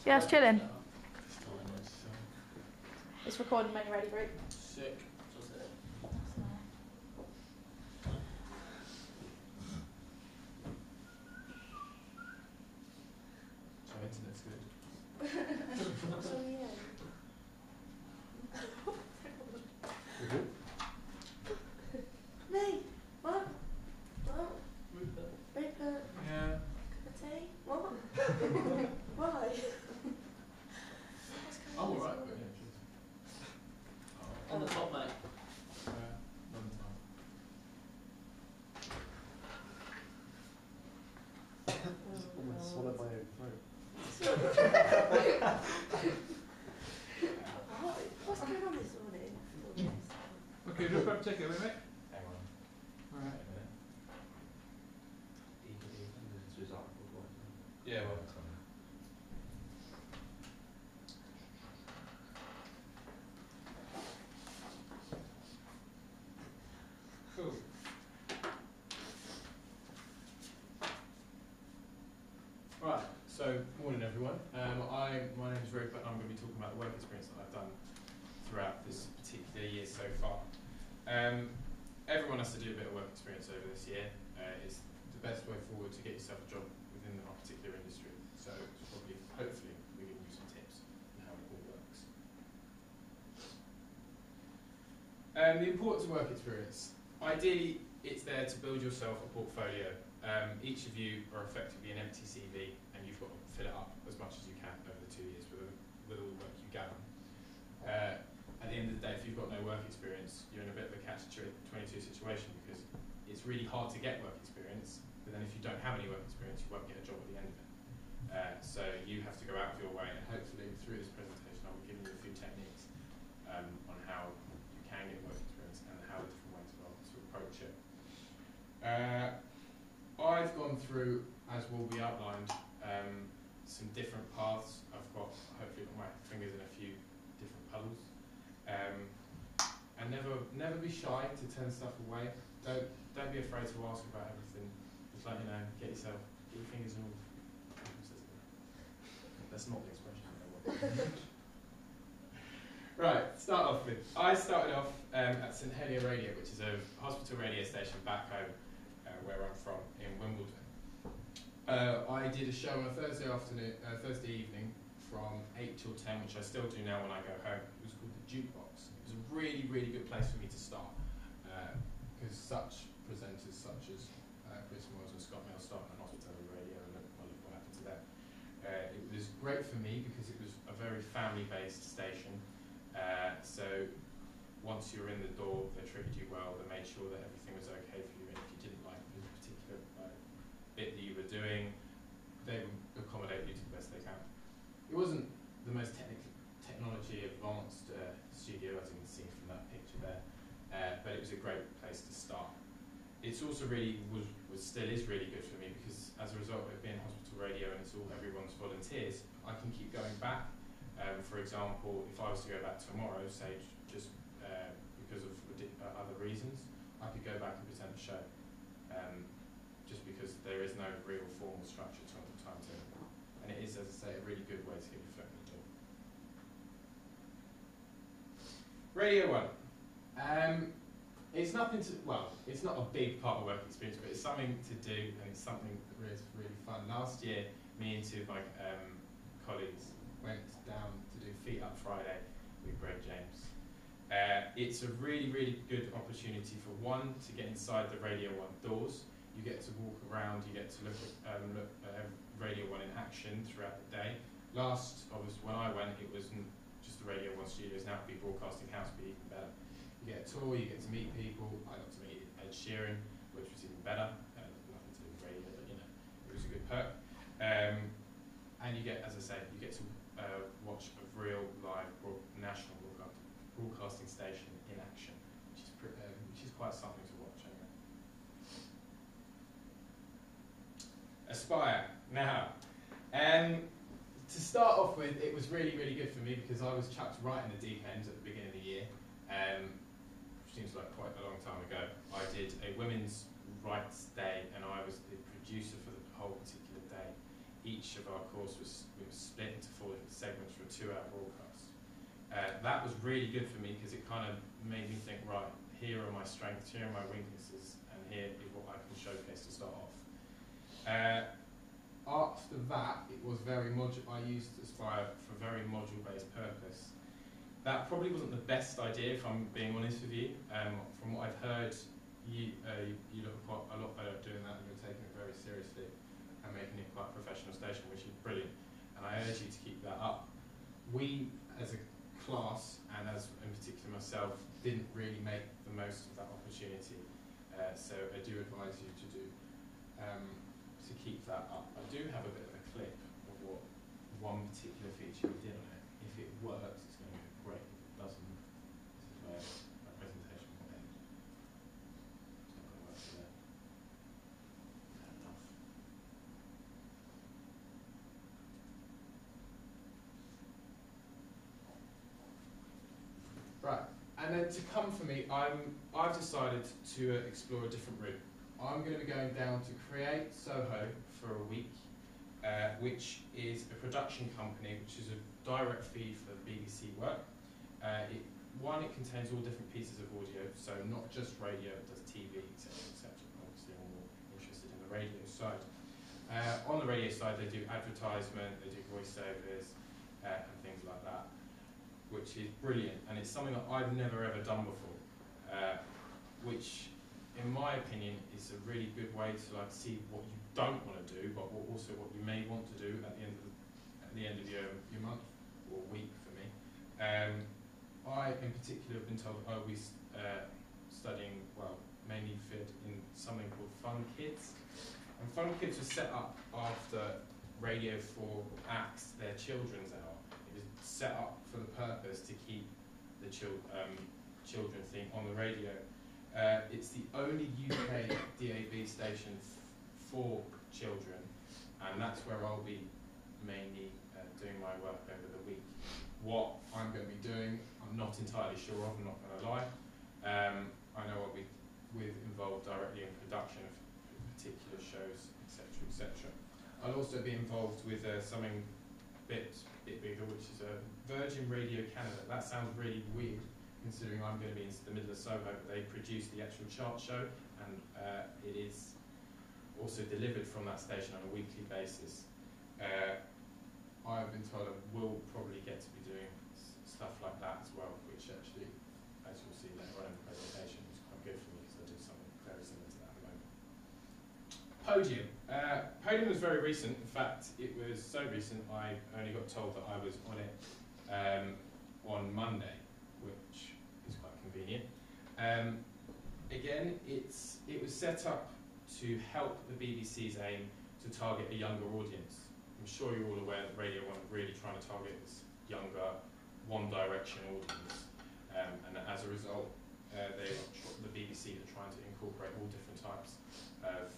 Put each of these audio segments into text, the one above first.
Yeah, it's chilling. It's recording when you're ready, group. Sick. So internet's good. Me? What? What? Rupert. Rupert? Yeah. Tea? What? Why? I'm alright, but yeah, cheers. On the top, mate. Long time. Almost swallowed my own throat. What's going on this morning? Okay, just grab a ticket with me. Hang on. Alright. Yeah, well. Cool. Right, so morning everyone. My name is Rupert and I'm going to be talking about the work experience that I've done throughout this particular year so far. Everyone has to do a bit of work experience over this year. It's the best way forward to get yourself a job within our particular industry. So it's probably, hopefully, we're giving you some tips on how it all works. The importance of work experience. Ideally, it's there to build yourself a portfolio. Each of you are effectively an empty CV, and you've got to fill it up as much as you can over the 2 years with all the work you gather. At the end of the day, if you've got no work experience, you're in a bit of a catch-22 situation because it's really hard to get work experience, but then if you don't have any work experience, you won't get a job at the end of it. So you have to go out of your way, and hopefully through this presentation I'll be giving you a few techniques on how you can get work experience and how the different ways to approach it. I've gone through, as will be outlined, some different paths. I've got, hopefully got my fingers in a few different puddles. And never be shy to turn stuff away. Don't be afraid to ask about everything. Just like, get your fingers in all. That's not the expression. Right, start off with. I started off at St Helier Radio, which is a hospital radio station back home, where I'm from, in Wimbledon. I did a show on a Thursday evening from 8 till 10, which I still do now when I go home. It was called The Jukebox. It was a really, really good place for me to start, because such presenters such as Chris Moyles and Scott Mills started on hospitality radio, and look what happened to them. It was great for me because it was a very family-based station. So once you were in the door, they treated you well, they made sure that everything was okay for you, and if you didn't like the particular bit that you were doing, they would accommodate you to the best they can. It wasn't the most technology advanced studio, as you can see from that picture there, but it was a great place to start. It's also really still is really good for me because as a result of it being hospital radio and it's all everyone's volunteers, I can keep going back. For example, if I was to go back tomorrow, say just because of other reasons, I could go back and present the show. Just because there is no real formal structure to the timetable. And it is, as I say, a really good way to get your foot in the door. Radio 1. It's nothing to, well, it's not a big part of work experience, but it's something to do, and it's something that is really fun. Last year, me and two of my colleagues went down to do Feet Up Friday with Greg James. It's a really, really good opportunity for one, to get inside the Radio 1 doors. You get to walk around, you get to look at Radio 1 in action throughout the day. Obviously, when I went, it wasn't just the Radio 1 studios, now it'll be Broadcasting House, be even better. You get a tour, you get to meet people. I got to meet Ed Sheeran, which was even better. Nothing to do with radio, but it was a good perk. And you get, as I say, you get to watch a real live national broadcasting station in action, which is quite something to watch anyway. Aspire. Now, to start off with, it was really, really good for me because I was chucked right in the deep end at the beginning of the year. Which seems like quite a long time ago. I did a women's rights day and I was the producer for the whole particular day. each of our course was split into 4 different segments for a 2-hour broadcast. That was really good for me because it kind of made me think, right, here are my strengths, here are my weaknesses, and here is what I can showcase to start off. After that, it was very I used Aspire for a very module-based purpose. That probably wasn't the best idea, if I'm being honest with you. From what I've heard, you look quite a lot better at doing that, and you're taking it very seriously and making it quite a professional station, which is brilliant. And I urge you to keep that up. We, as a class, and as in particular myself, didn't really make the most of that opportunity. So I do advise you to keep that up. I do have a bit of a clip of what one particular feature we did on it. If it works, it's going to be great. If it doesn't, this is where my presentation will end. It's not going to work today. Fair enough. Right, and then to come for me, I've decided to explore a different route. I'm going to be going down to Create Soho for a week, which is a production company, which is a direct feed for BBC work. It contains all different pieces of audio, so not just radio, it does TV, etc., etc. Obviously, I'm more interested in the radio side. On the radio side, they do advertisement, they do voiceovers, and things like that, which is brilliant, and it's something that I've never ever done before, which, in my opinion, is a really good way to see what you don't want to do, but also what you may want to do at the end of your month or week for me. I, in particular, have been told I will be studying, mainly fit in something called Fun Kids. And Fun Kids was set up after Radio 4 axed their children's hour. It was set up for the purpose to keep the children thing on the radio. It's the only UK DAB station for children, and that's where I'll be mainly doing my work over the week. What I'm going to be doing, I'm not entirely sure of, I'm not going to lie. I know I'll be involved directly in production of particular shows, etc., etc. I'll also be involved with something a bit bigger, which is Virgin Radio Canada. That sounds really weird, considering I'm going to be in the middle of Soho, but they produce the actual chart show, and it is also delivered from that station on a weekly basis. I've been told I will probably get to be doing stuff like that as well, which actually, as you'll see later on in the presentation, is quite good for me because I do something very similar to that at the moment. Podium. Podium was very recent. In fact, it was so recent I only got told that I was on it on Monday, which is quite convenient. Again, it was set up to help the BBC's aim to target a younger audience. I'm sure you're all aware that Radio 1 are really trying to target this younger, One Direction audience, and as a result, the BBC are trying to incorporate all different types of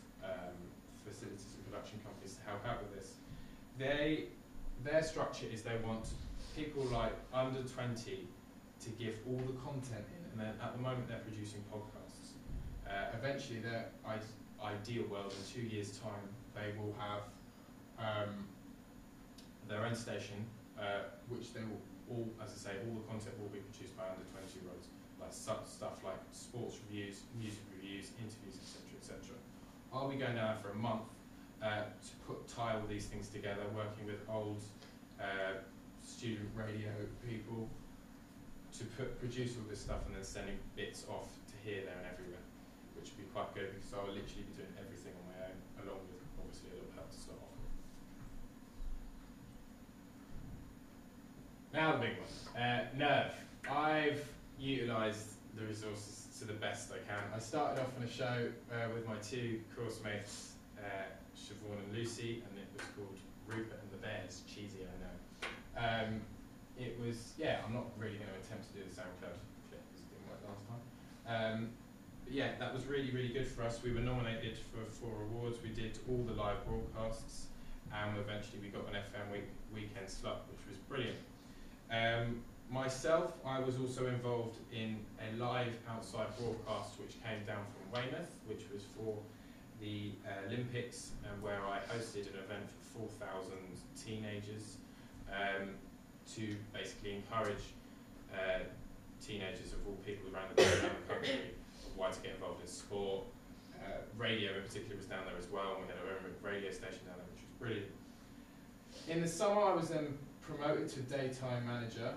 facilities and production companies to help out with this. Their structure is they want people like under 20 to give all the content in, and then at the moment they're producing podcasts. Eventually, their ideal world, in 2 years' time, they will have their own station, which they will all, as I say, all the content will be produced by under 20-year-olds, like stuff like sports reviews, music reviews, interviews, etc., etc. I'll be going down for a month to tie all these things together, working with old student radio people to produce all this stuff and then sending bits off to here, there, and everywhere, which would be quite good because I'll literally be doing everything on my own, along with obviously a little help to start off with. Now the big one, Nerve. I've utilised the resources to the best I can. I started off on a show with my 2 course-mates, Siobhan and Lucy, and it was called Rupert and the Bears. Cheesy, I know. It was, I'm not really going to attempt to do the SoundCloud clip because it didn't work last time. But yeah, that was really, really good for us. We were nominated for 4 awards. We did all the live broadcasts, and eventually we got an FM weekend slot, which was brilliant. Myself, I was also involved in a live outside broadcast which came down from Weymouth, which was for the Olympics, where I hosted an event for 4,000 teenagers to basically encourage teenagers of all people around the country why to get involved in sport. Radio in particular was down there as well, and we had our own radio station down there, which was brilliant. In the summer I was then promoted to daytime manager,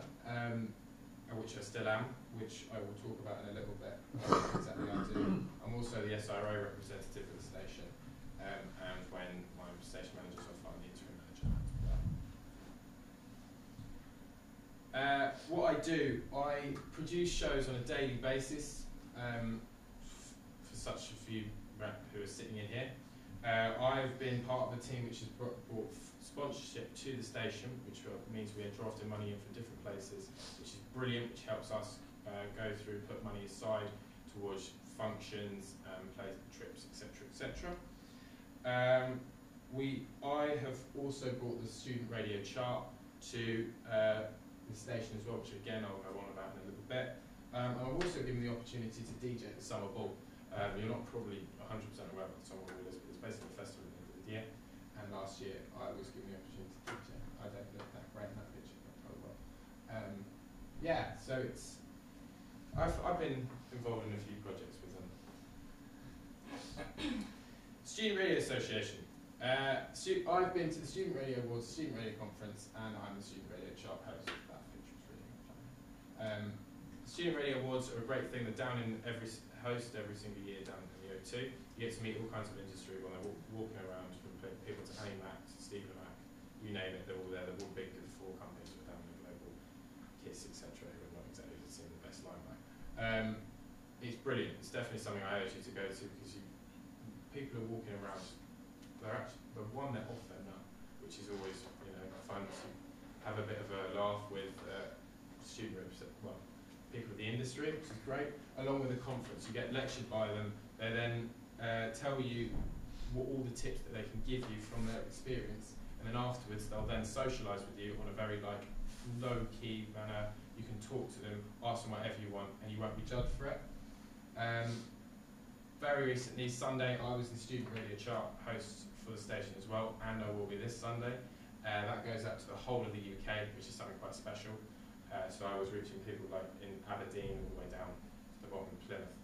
which I still am, which I will talk about in a little bit, exactly what I do. I'm also the SRO representative of the station, and when my station manager's off, I'm the interim manager as well. What I do, I produce shows on a daily basis, for such a few who are sitting in here. I've been part of the team which has brought sponsorship to the station, which means we are drafting money in from different places, which is brilliant, which helps us go through, put money aside towards functions, place trips, etc., etc. I have also brought the student radio chart to the station as well, which again I'll go on about in a little bit. And I've also given the opportunity to DJ at the Summer Ball. You're not probably 100% aware of what the Summer Ball is, but it's basically a festival at the end of the year. And last year I was given the opportunity to DJ. I don't look that great in that picture, but oh well. Yeah, so it's I've been involved in a few projects with them. Student Radio Association. I've been to the Student Radio Awards, Student Radio Conference, and I'm the Student Radio Chart host of that, which was really fun. Student Radio Awards are a great thing. They're down in every single year down in the O2. You get to meet all kinds of industry when they're walking around, from people to Annie Mac, to Stephen Mac, you name it, they're all there. They're all big four companies with down the global KISS, etc. who are not exactly seeing the best limelight. It's brilliant. It's definitely something I urge you to go to, because people are walking around. They're off their nut, which is always fun to have a bit of a laugh with student reps, people of the industry, which is great. Along with the conference, you get lectured by them. They then tell you all the tips that they can give you from their experience, and then afterwards they'll then socialise with you on a very low-key manner. You can talk to them, ask them whatever you want, and you won't be judged for it. Very recently, Sunday, I was the Student Radio Chart host for the station as well, and I will be this Sunday. That goes out to the whole of the UK, which is something quite special. So I was reaching people like in Aberdeen all the way down to the bottom of Plymouth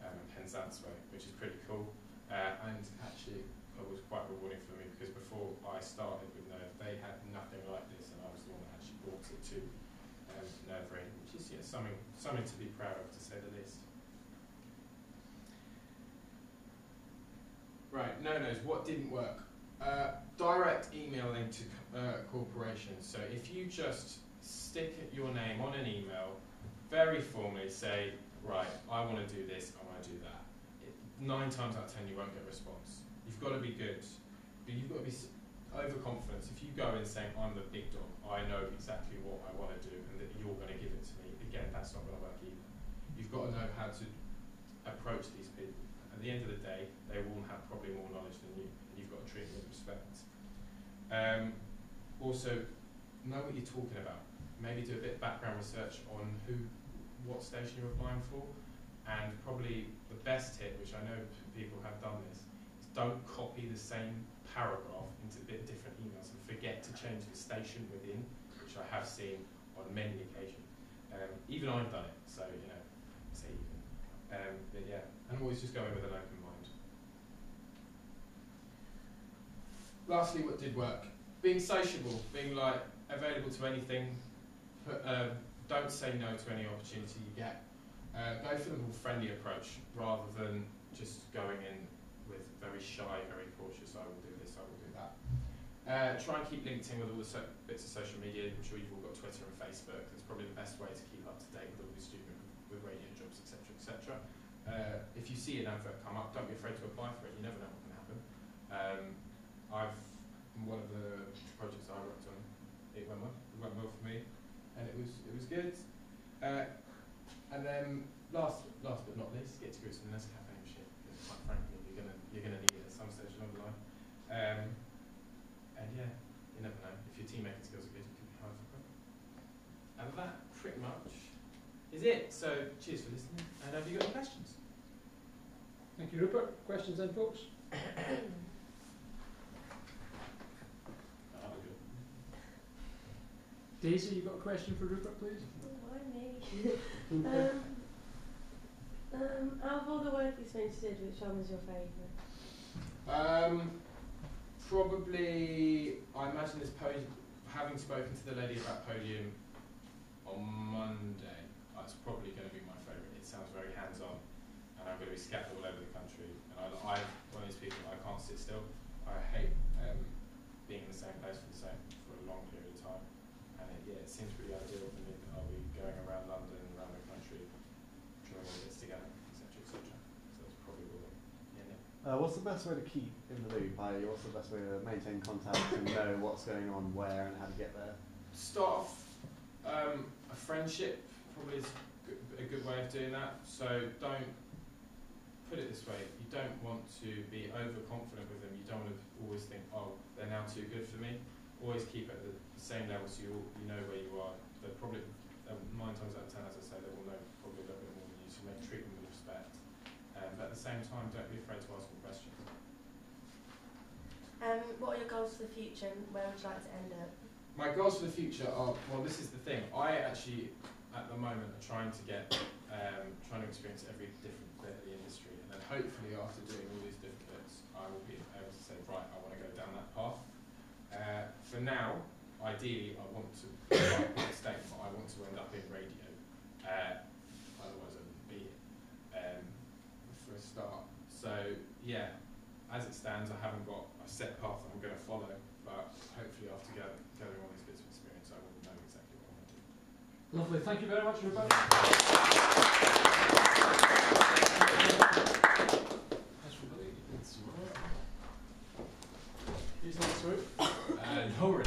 and Penzance way, which is pretty cool. And actually, it was quite rewarding for me, because before I started with Nerve, they had nothing like this, and I was the one that actually brought it to Nerve Radio, which is something to be proud of, to say the least. Right, no-nos, what didn't work? Direct emailing to corporations. So if you just stick your name on an email, very formally say, right, I want to do this, I want to do that. 9 times out of 10 you won't get a response. You've got to be good, but you've got to be overconfident. If you go in saying, I'm the big dog, I know exactly what I want to do, and that you're going to give it to me, again, that's not going to work either. You've got to know how to approach these people. At the end of the day, they will have probably more knowledge than you, and you've got to treat them with respect. Also, know what you're talking about. Maybe do a bit of background research on what station you're applying for, and probably the best tip, which I know people have done this, is don't copy the same paragraph into a bit different emails and forget to change the station within, which I have seen on many occasions. Even I've done it, so say even. But yeah, and always just go in with an open mind. Lastly, what did work? Being sociable, being available to anything. Don't say no to any opportunity you get. Go for the more friendly approach rather than just going in with very shy, very cautious, I will do this, I will do that. Try and keep linked in with all the bits of social media. I'm sure you've all got Twitter and Facebook. That's probably the best way to keep up to date with all the students with radio jobs, etc., etc. If you see an advert come up, don't be afraid to apply for it. You never know what can happen. One of the projects I worked on, it went well for me, and it was good. And then last but not least, get to grips with the Nescafe machine, because quite frankly, you're gonna need it at some stage along the line. And yeah, you never know. If your team making skills are good, you could be hired for quick. And that pretty much is it. So cheers for listening. And have you got any questions? Thank you, Rupert. Questions then, folks? Daisy, you got a question for Rupert, please? Why me? Out of all the work experience you did, which one was your favourite? Probably, I imagine this podium, having spoken to the lady about podium on Monday, that's probably going to be my favourite. It sounds very hands-on, and I'm going to be scattered all over the country. And I'm one of these people, I can't sit still. I hate being in the same place for a long period of time. And it seems pretty ideal for me that I'll be going around London, around the country, drawing all this together, etc., etc. So that's probably what What's the best way to keep in the loop? What's the best way to maintain contact and know what's going on where and how to get there? Start off a friendship probably is a good way of doing that. So don't put it this way: you don't want to be overconfident with them. You don't want to always think, "Oh, they're now too good for me." Always keep it at the same level, so you know where you are. They're probably 9 times out of 10, as I say, they will know probably a little bit more than you. So treat them with respect. But at the same time, don't be afraid to ask them questions. What are your goals for the future and where would you like to end up? My goals for the future are, well, this is the thing. I actually, at the moment, are trying to experience every different bit of the industry. And then hopefully after doing all these different bits, I will be able to say, right, I want to go down that path. For now, ideally, I want to state that I want to end up in radio. Otherwise, I wouldn't be here for a start. So, yeah, as it stands, I haven't got a set path that I'm going to follow, but hopefully after gathering all these bits of experience, I will know exactly what I want to do. Lovely. Thank you very much, Rupert. He's not through. Lauren.